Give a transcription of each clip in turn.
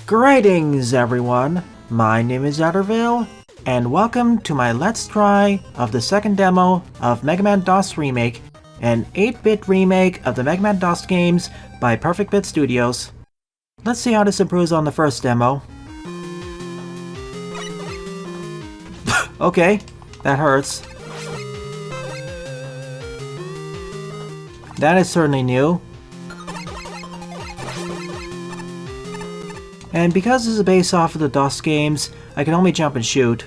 Greetings everyone, my name is Otterville, and welcome to my Let's Try of the second demo of Mega Man DOS Remake, an 8-bit remake of the Mega Man DOS games by Perfect Bit Studios. Let's see how this improves on the first demo. Okay, that hurts. That is certainly new. And because this is based off of the DOS games, I can only jump and shoot.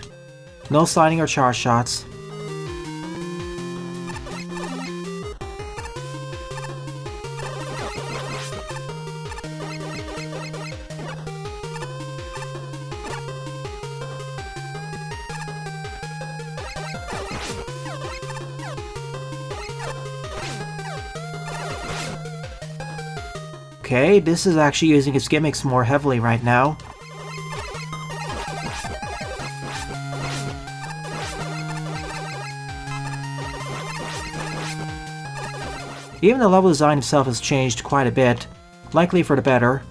No sliding or charge shots. Okay, this is actually using its gimmicks more heavily right now. Even the level design itself has changed quite a bit, likely for the better.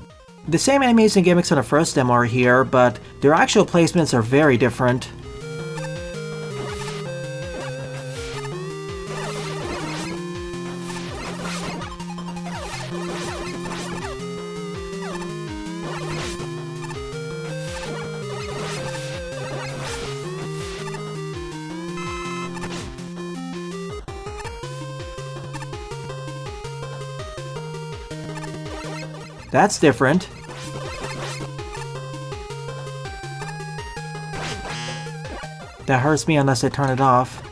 The same enemies and gimmicks on the first demo are here, but their actual placements are very different. That's different. That hurts me unless I turn it off.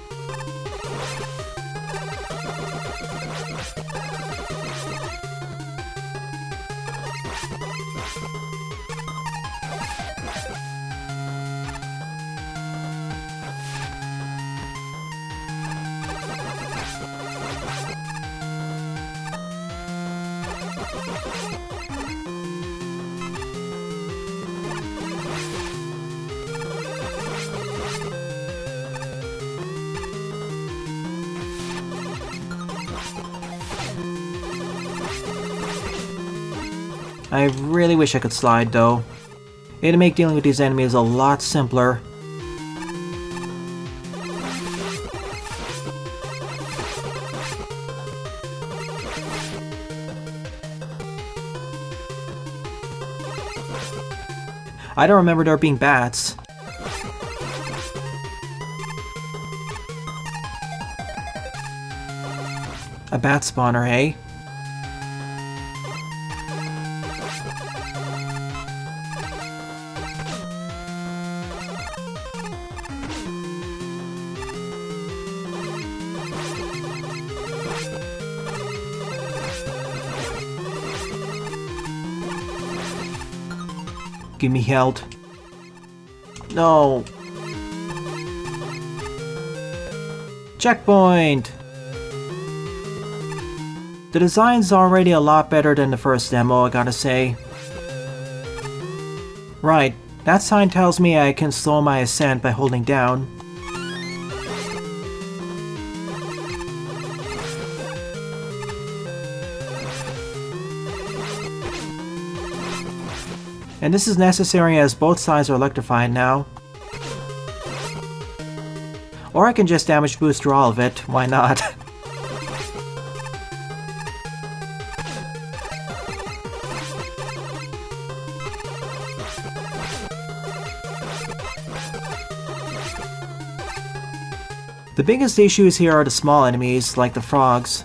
I really wish I could slide though. It'd make dealing with these enemies a lot simpler. I don't remember there being bats. A bat spawner, eh? Give me health. No. Checkpoint! The design's already a lot better than the first demo, I gotta say. Right, that sign tells me I can slow my ascent by holding down. And this is necessary as both sides are electrified now. Or I can just damage boost through all of it, why not? The biggest issues here are the small enemies, like the frogs.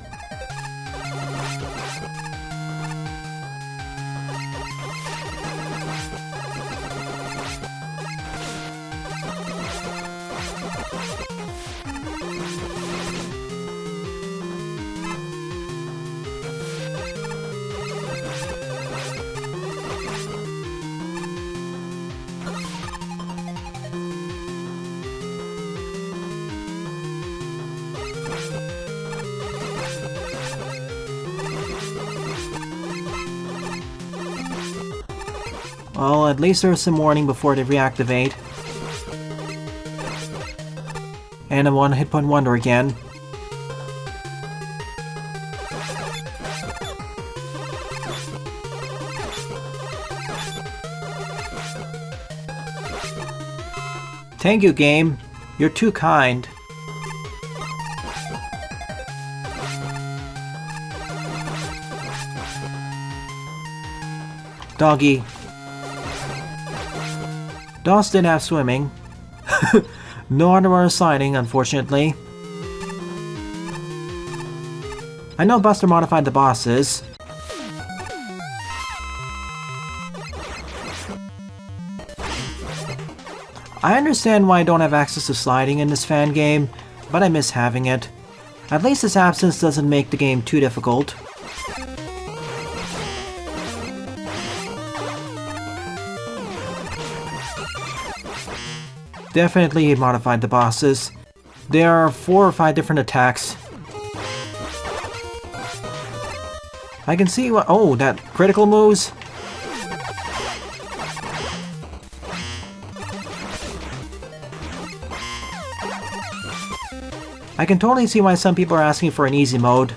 Well, at least there's some warning before they reactivate. And a one-hit point wonder again. Thank you, game. You're too kind. Doggy. DOS did have swimming. No underwater sliding, unfortunately. I know Buster modified the bosses. I understand why I don't have access to sliding in this fan game, but I miss having it. At least its absence doesn't make the game too difficult. Definitely he modified the bosses. There are 4 or 5 different attacks. I can see what— oh, that critical moves? I can totally see why some people are asking for an easy mode.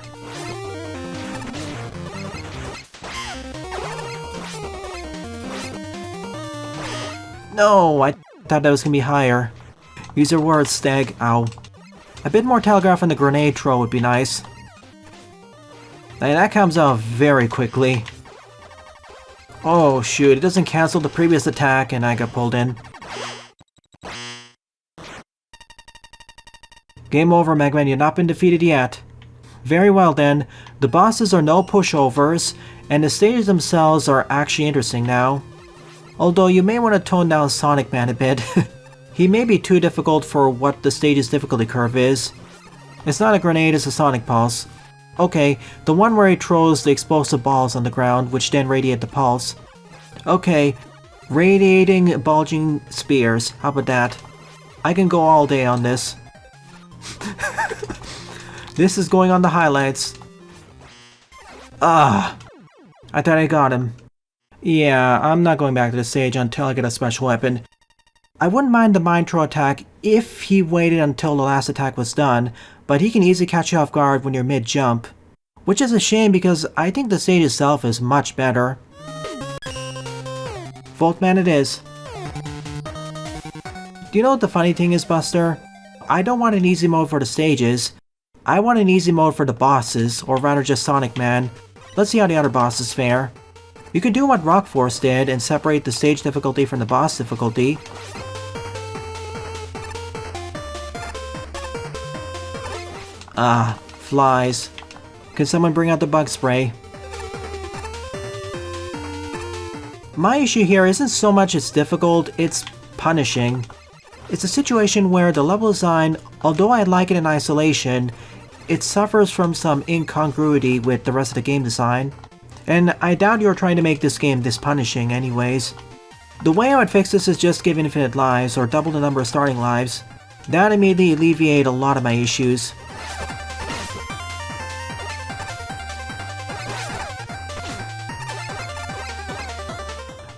No, I thought that was gonna be higher. Use your words, Stag. Ow. A bit more telegraph on the grenade throw would be nice. That comes out very quickly. Oh shoot, it doesn't cancel the previous attack and I got pulled in. Game over, Mega Man, you've not been defeated yet. Very well then, the bosses are no pushovers, and the stages themselves are actually interesting now. Although you may want to tone down Sonic Man a bit. He may be too difficult for what the stage's difficulty curve is. It's not a grenade, it's a Sonic Pulse. Okay, the one where he throws the explosive balls on the ground, which then radiate the pulse. Okay, radiating bulging spears, how about that? I can go all day on this. This is going on the highlights. I thought I got him. Yeah, I'm not going back to the stage until I get a special weapon. I wouldn't mind the Mind Throw attack if he waited until the last attack was done, but he can easily catch you off guard when you're mid-jump. Which is a shame because I think the stage itself is much better. Voltman it is. Do you know what the funny thing is, Buster? I don't want an easy mode for the stages. I want an easy mode for the bosses, or rather just Sonic Man. Let's see how the other bosses fare. You can do what Rock Force did and separate the stage difficulty from the boss difficulty. Flies. Can someone bring out the bug spray? My issue here isn't so much it's difficult, it's punishing. It's a situation where the level design, although I like it in isolation, it suffers from some incongruity with the rest of the game design. And I doubt you're trying to make this game this punishing anyways. The way I would fix this is just give infinite lives or double the number of starting lives. That would immediately alleviate a lot of my issues.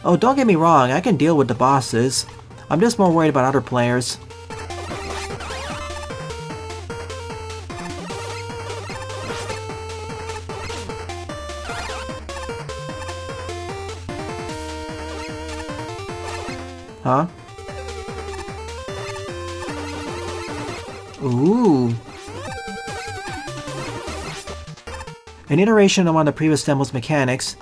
Oh, don't get me wrong, I can deal with the bosses. I'm just more worried about other players. Huh? Ooh. An iteration of one of the previous demo's mechanics.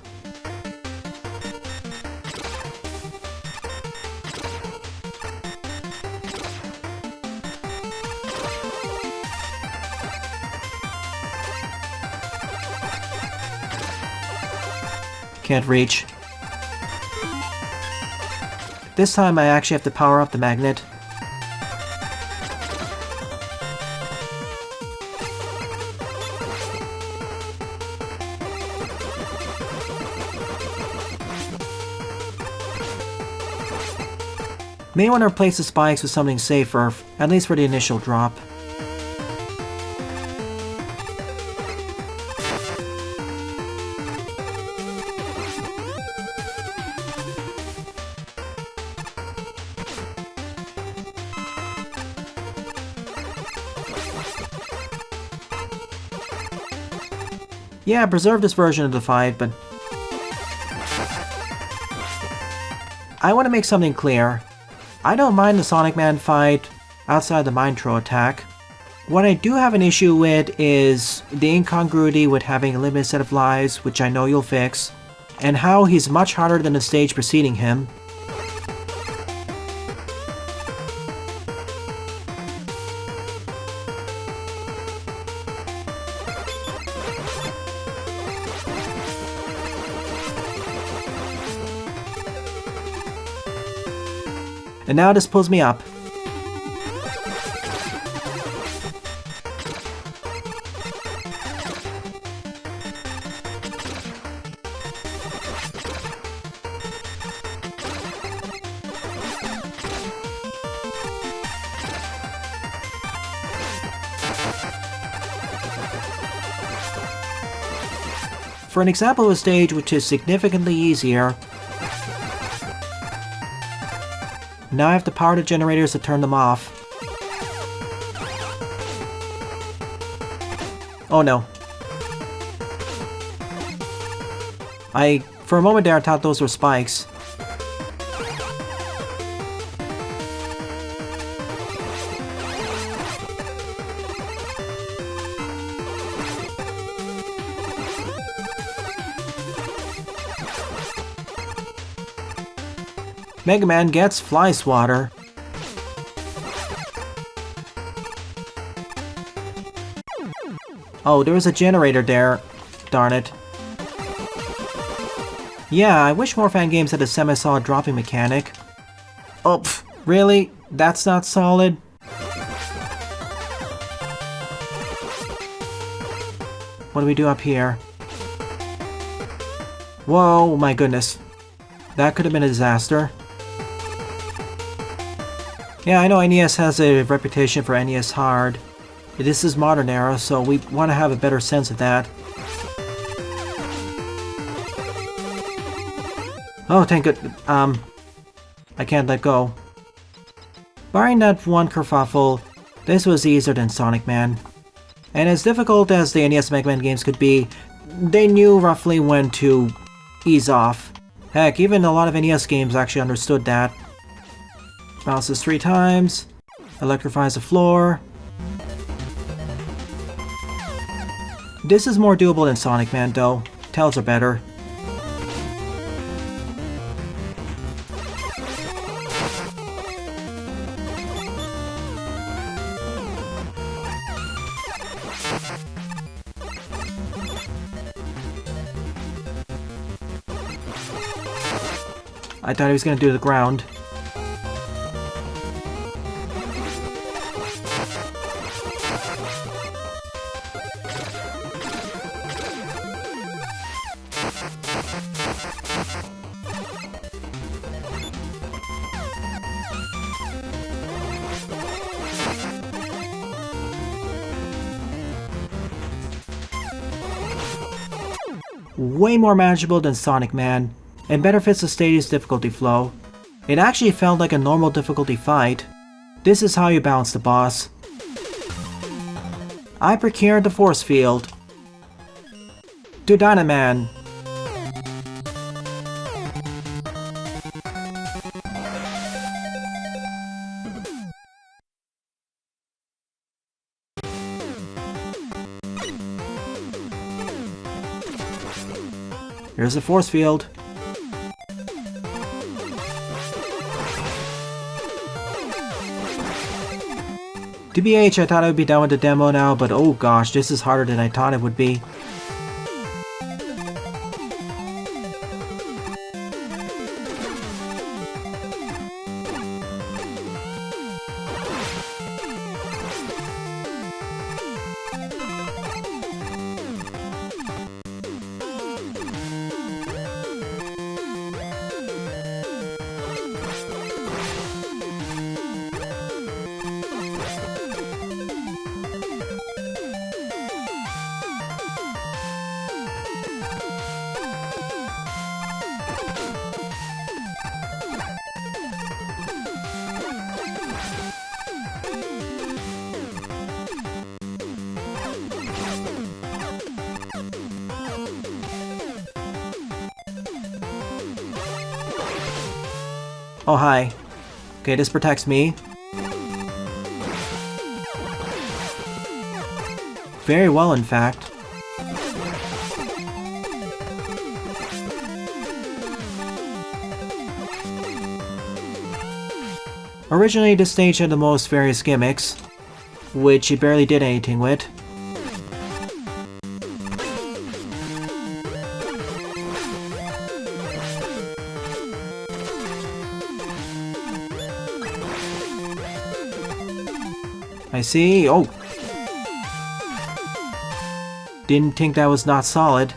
Can't reach. This time I actually have to power up the magnet. May want to replace the spikes with something safer, at least for the initial drop. Yeah, preserve this version of the fight, but I want to make something clear. I don't mind the Sonic Man fight outside the Mind Throw attack. What I do have an issue with is the incongruity with having a limited set of lives, which I know you'll fix, and how he's much harder than the stage preceding him. And now this pulls me up. For an example of a stage which is significantly easier, now I have to power the generators to turn them off. Oh no. For a moment there, I thought those were spikes. Mega Man gets fly swatter. Oh, there was a generator there. Darn it. Yeah, I wish more fan games had a semi-solid dropping mechanic. Oh, pff, really? That's not solid? What do we do up here? Whoa, my goodness. That could have been a disaster. Yeah, I know NES has a reputation for NES hard. This is modern era, so we want to have a better sense of that. Oh, thank good. I can't let go. Barring that one kerfuffle, this was easier than Sonic Man. And as difficult as the NES Mega Man games could be, they knew roughly when to ease off. Heck, even a lot of NES games actually understood that. Bounces 3 times, electrifies the floor. This is more doable than Sonic Man though. Tells are better. I thought he was gonna do the ground. Way more manageable than Sonic Man, and better fits the stage's difficulty flow. It actually felt like a normal difficulty fight. This is how you balance the boss. I procured the force field. To Dyna Man. Here's the force field. TBH, I thought I would be done with the demo now, but oh gosh, this is harder than I thought it would be. Oh hi. Okay, this protects me. Very well, in fact. Originally, this stage had the most various gimmicks, which it barely did anything with. I see. Oh! Didn't think that was not solid.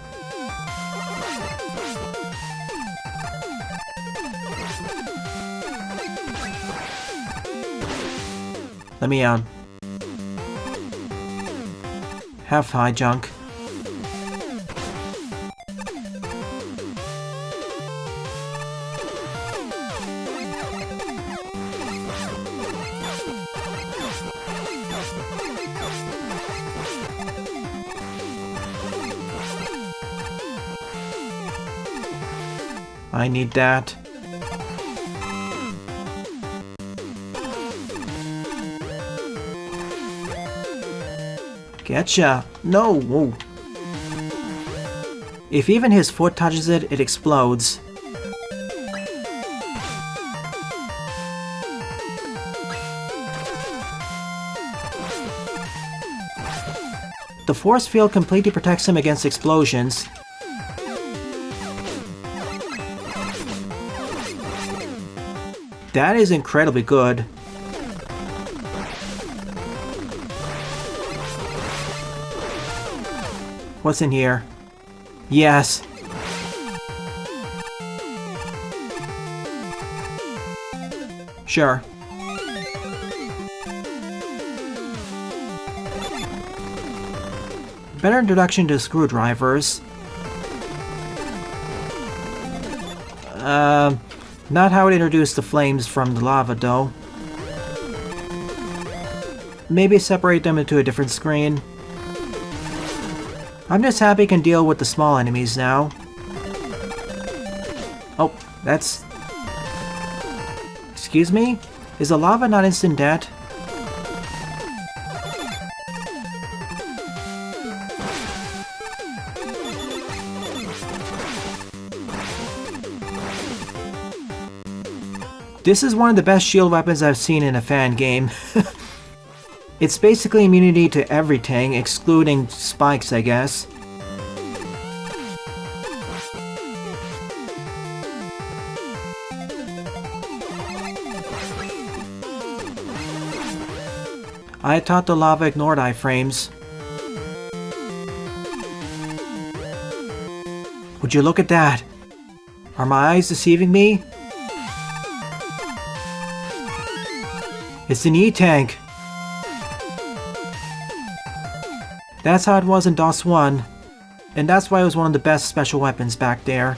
Let me out. Have high junk. I need that. Getcha! No! Whoa. If even his foot touches it, it explodes. The force field completely protects him against explosions. That is incredibly good. What's in here? Yes. Sure. Better introduction to screwdrivers. Not how it introduced the flames from the lava, though. Maybe separate them into a different screen. I'm just happy I can deal with the small enemies now. Oh, that's... Excuse me? Is the lava not instant death? This is one of the best shield weapons I've seen in a fan game. It's basically immunity to everything, excluding spikes, I guess. I thought the lava ignored iframes. Would you look at that? Are my eyes deceiving me? It's an E-tank! That's how it was in DOS 1, and that's why it was one of the best special weapons back there.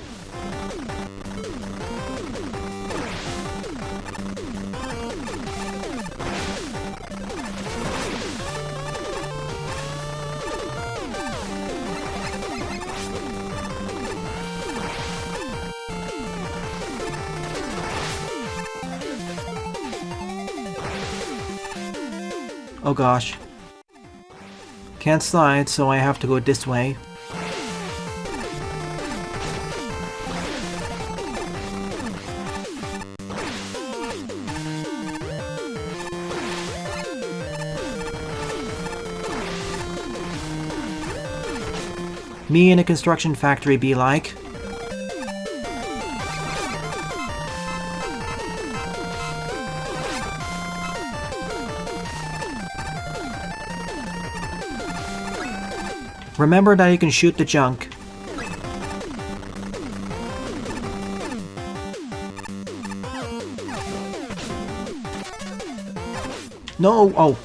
Oh gosh. Can't slide, so I have to go this way. Me in a construction factory be like. Remember that you can shoot the junk. No! Oh!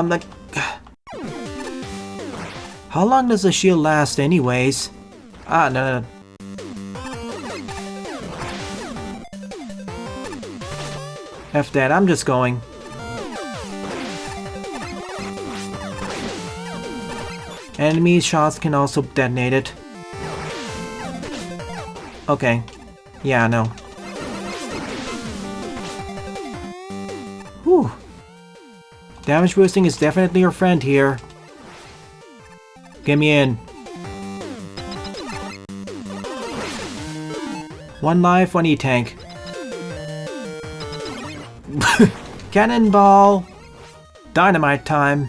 Like... How long does the shield last anyways? Ah, no. F that, I'm just going. Enemy shots can also detonate it. Okay. Yeah, I know. Whew. Damage boosting is definitely your friend here. Get me in. One life, one E-tank. Cannonball! Dynamite time!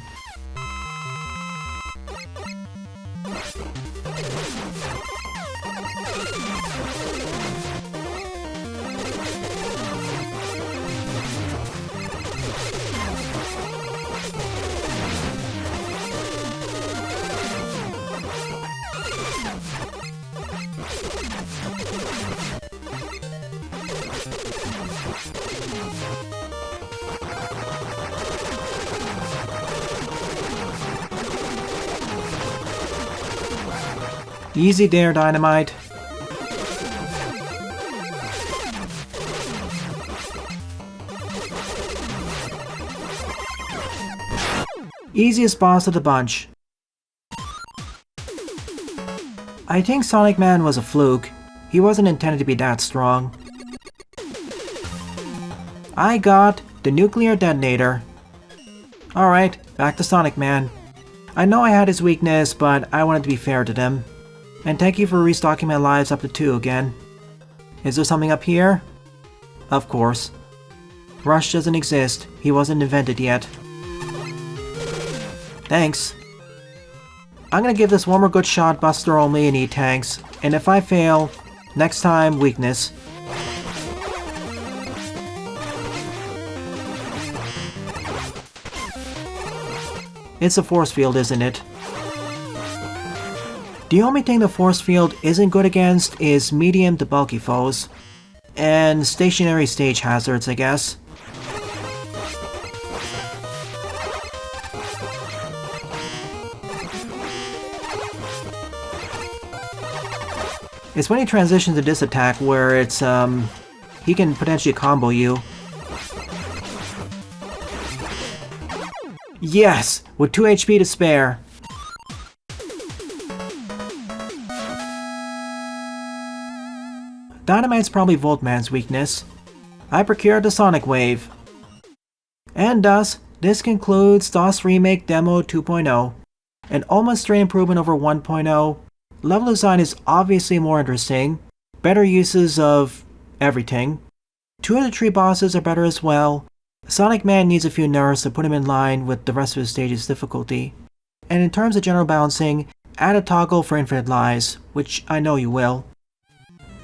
Easy there, Dynamite. Easiest boss of the bunch. I think Sonic Man was a fluke. He wasn't intended to be that strong. I got the nuclear detonator. Alright, back to Sonic Man. I know I had his weakness, but I wanted to be fair to them. And thank you for restocking my lives up to 2 again. Is there something up here? Of course. Rush doesn't exist. He wasn't invented yet. Thanks. I'm gonna give this one more good shot, Buster only, and E-tanks. And if I fail, next time, weakness. It's a force field, isn't it? The only thing the force field isn't good against is medium to bulky foes. And stationary stage hazards, I guess. It's when he transitions to this attack where it's, he can potentially combo you. Yes! With 2 HP to spare. Dynamite's probably Voltman's weakness. I procured the Sonic Wave. And thus, this concludes DOS Remake Demo 2.0. An almost straight improvement over 1.0. Level design is obviously more interesting. Better uses of everything. 2 of the 3 bosses are better as well. Sonic Man needs a few nerfs to put him in line with the rest of the stage's difficulty. And in terms of general balancing, add a toggle for infinite lives, which I know you will.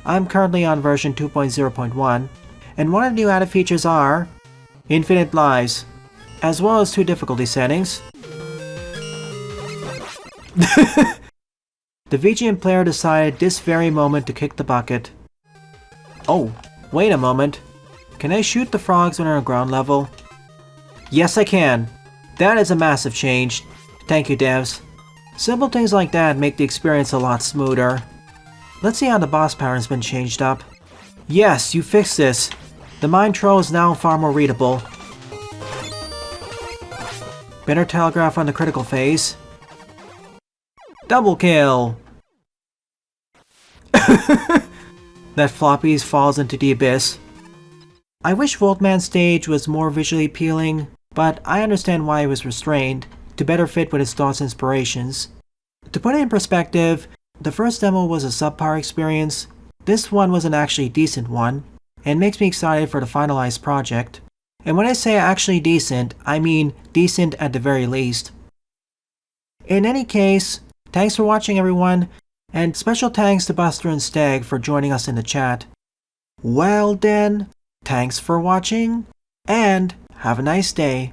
I'm currently on version 2.0.1, and one of the new added features are infinite lives, as well as 2 difficulty settings. The VGM player decided this very moment to kick the bucket. Oh, wait a moment. Can I shoot the frogs when they're on ground level? Yes, I can. That is a massive change. Thank you, devs. Simple things like that make the experience a lot smoother. Let's see how the boss pattern's been changed up. Yes, you fixed this. The Mind Troll is now far more readable. Better telegraph on the critical phase. Double kill! That floppies falls into the abyss. I wish Voltman's stage was more visually appealing, but I understand why it was restrained, to better fit with its DOS inspirations. To put it in perspective, the first demo was a subpar experience. This one was an actually decent one, and makes me excited for the finalized project. And when I say actually decent, I mean decent at the very least. In any case, thanks for watching everyone, and special thanks to Buster and Stag for joining us in the chat. Well then, thanks for watching, and have a nice day.